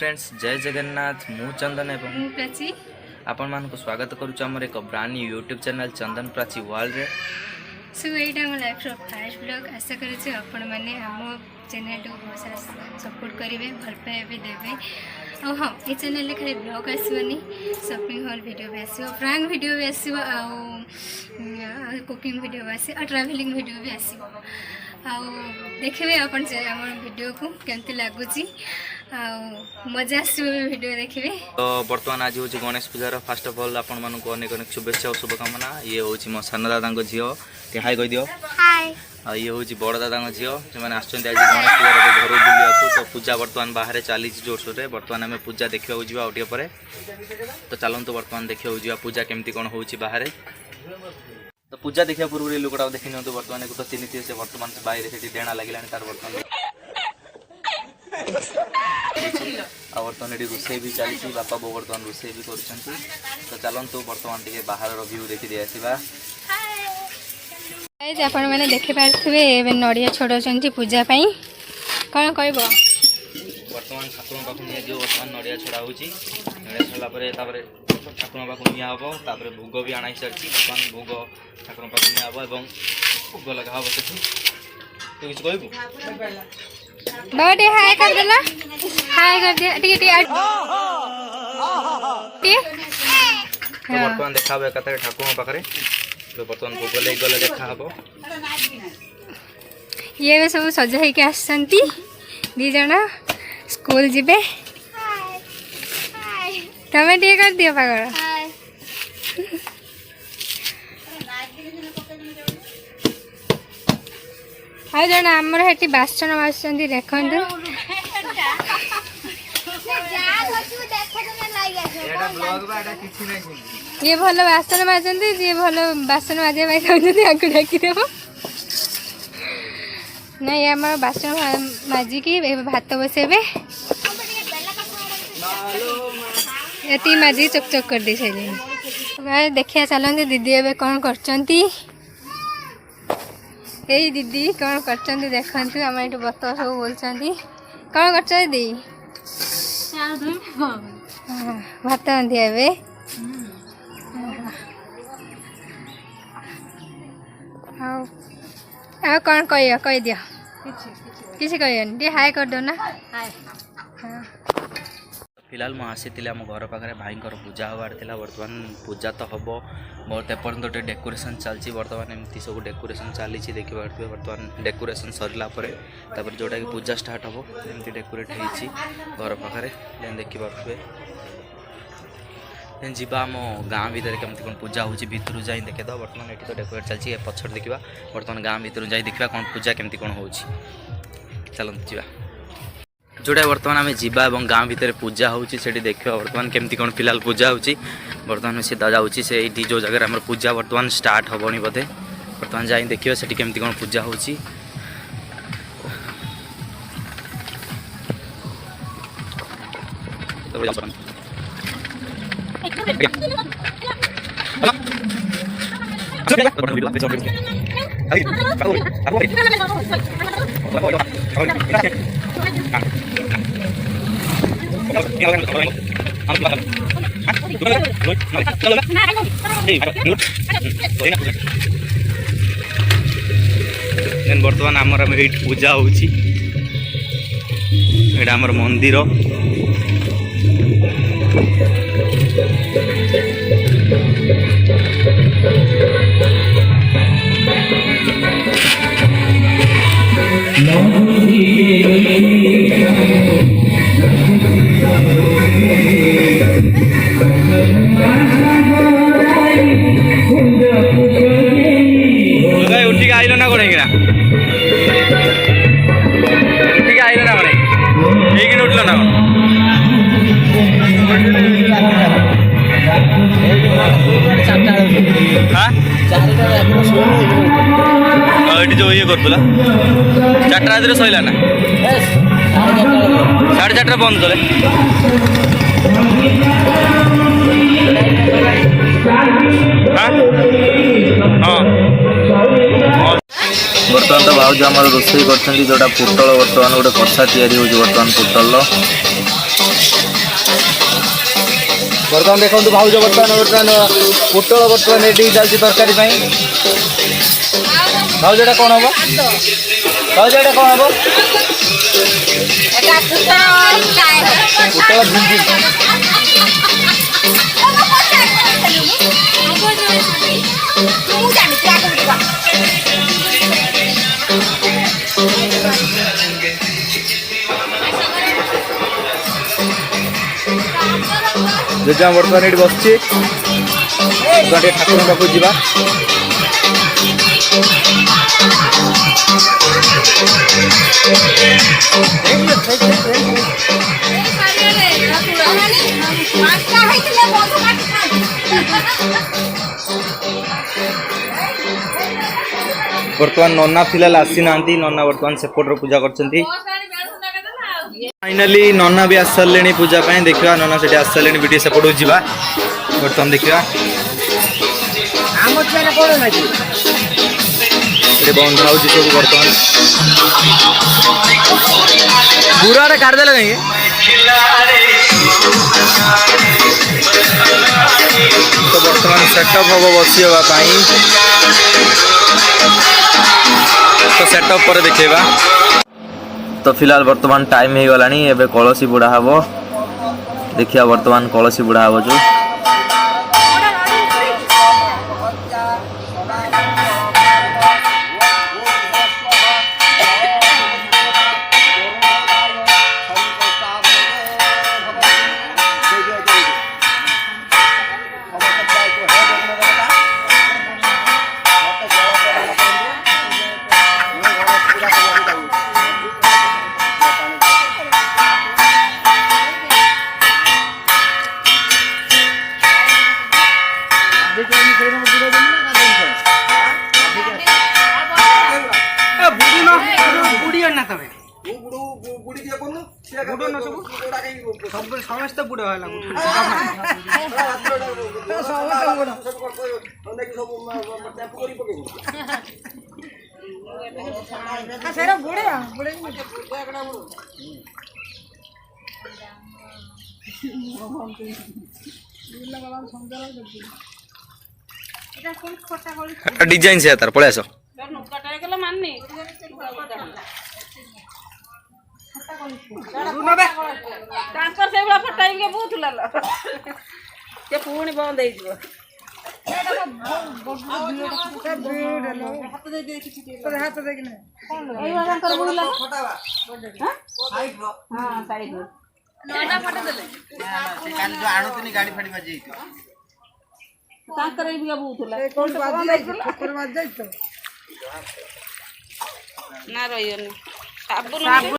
Friends जय जगन्नाथ मु चंदन एवं प्राची आपण मान को स्वागत करूछु हमर एक ब्रांड न्यू यूट्यूब चैनल चंदन प्राची वर्ल्ड रे। सो एटा हम लाइफ रो फर्स्ट ब्लॉग आशा करू छी आपण माने हम चैनल को बहुत सारा सपोर्ट करिवे भल पाइबे देबे। और हाँ ये चैनल रे खाली ब्लॉग आसीबनी शॉपिंग हॉल वीडियो भी आसीबो प्रैंक वीडियो भी आसीबो आ कुकिंग वीडियो भी आसी और ट्रैवलिंग वीडियो भी आसीबो आ देखिए अपन हमर वीडियो को केमती लागुची मजा आसो वीडियो देखिए। तो बर्तमान आज हूँ गणेश पूजार फास्ट ऑफ ऑल आपण मानक अनेक अनेक शुभेच्छा और शुभकामना। ये हूँ मो सान दादा झील टे हाई कह दियो हाय। ये हूँ बड़ दादा झील जो मैंने आज गणेश पूजार घर बुलाक तो पूजा बर्तमान बाहर चली जोरसोर से बर्तमान आम पूजा देखा जावा पर तो चलतु बर्तमान देखा जा पूजा केमती कौन हो बाहर। तो पूजा देखा पूर्व लोकटा देखी नि बर्तमान को तो चिन्ह थे से बर्तमान बाहर से डेणा लगे तार बर्तमान बर्तमान ये रोसे भी चली बापा बो बर्तमान रोसे भी कर तो चलतु बर्तमान टे बाहर व्यू देखी दे आसवा। आपण मैंने देखि पारे नड़िया छोड़ पूजा कौन कह बर्तमान ठाकुर पाक जो बर्तमान नड़िया छड़ा हो नड़िया छड़ापर ठाकुर पाक नि हम भोग भी आना सारी बर्तमान भोग ठाकुर पाक नि हम भोग लगा हम से तू किसी कहबू बाबा हाय कर देला हाय कर दिया तो बर्तमान देखा एकाथरे ठाकुर पाखे तो बर्तमान भोग लगे गले देखा हम ये सब सजा होके आसती दी जन स्कूल जीवे तमें टे कर दियो पागल आ जन आमर हेटी बासन बासन देखु ये भल बासन बाजती जी भल बासन बाजा चाहते डाकिदेव नहीं आम बासन माजिकी भात बसेबे ये माजिक चक चक कर दे सारे देखिया चलते दीदी एवं कौन करचंती यही दीदी कौन करचंती देखंतु आम ये बत सब बोलचंती कौन करछ दीदी भात रांधि एबे आ कौन कह दियो किसी कहन टे हाय कर दो ना हाय। फिलहाल मुझे आसी आम घर पाखे भाई पूजा हबार था बर्तमान पूजा तो हम बहुत एपर्तंत डेकोरेशन चलती बर्तमान एमती सब डेकोरेशन चली देखी पारे बर्तमान डेकोरेशन सरला जोटा कि पूजा स्टार्ट हम एमती डेकोरेट होती घर पाखे देखिपे जीवा आम गाँ भर केमती कौन पूजा हो भितर जाए देखे दो बर्तमान ये तो डेकोरेट चलती पछड़ देखा बर्तमान गाँ भर जाए देखा कौन पूजा केमती कौन हो चलते जा जोटा बर्तमान आम जीवा और गाँ भीतर पूजा होची देखा बर्तमान केमती कौन फिलहाल पूजा होची बर्तमान से जाऊँगी से जो जगह आम पूजा बर्तमान स्टार्ट हेनी बोधे बर्तमान जाए देखिए से केमती कौन पूजा होची। बर्तमान आमर पूजा होची आमर मंदिर उठी आइल ना कौन उठी आइल ना कौन एक उठल ना ये जो ये करूला 4टा रात सैला ना 4:30 बंद कले हाँ बर्तमान तो भाज आम रोसे कर जोटा पुटल बर्तमान गोटे कषा या बर्तमान पुटल बर्तमान देखो भाज बर्तमान पोटल बर्तमान रेडी चलती तरकारी भाजटा कौन हम भाजटा कौन हम पोटल भिंडी जेजा बर्तमान ये बस ठाकुर पाक जा बर्तमान नन्ना फिलहाल आसी ना नन्ना बर्तमान सेपटर पूजा कर फाइनाली नन्ना भी आस सारे पूजा देखा नन्ना से आस सारे वीडियो सेपट जा बर्तमान देखा बंधा हो सब बर्तमान पूरा काटदे कहीं तो बर्तमान सेटअप हम बसवाई तो सेटअप पर देखा तो फिलहाल बर्तमान टाइम हो गला एवं कलसी बुड़ा हम देखिए बर्तमान कलसी बुड़ा हम जो समस्त बुढ़ा डिजाइन से तार पड़े आस ट्रांसफर से बड़ा फटाई के बहुत लाला ये पूरी बंद हो जीव हाथ दे दे किछि हाथ दे कि नहीं एई वाला कर बुला हां साइड नोटा फटे देले से काल जो आणुतनी गाड़ी फड़ी बजे ट्रांसफर भी बहुत ला कोन बात जाई ठोकर बात जाई तो ना रहियो ना साबुन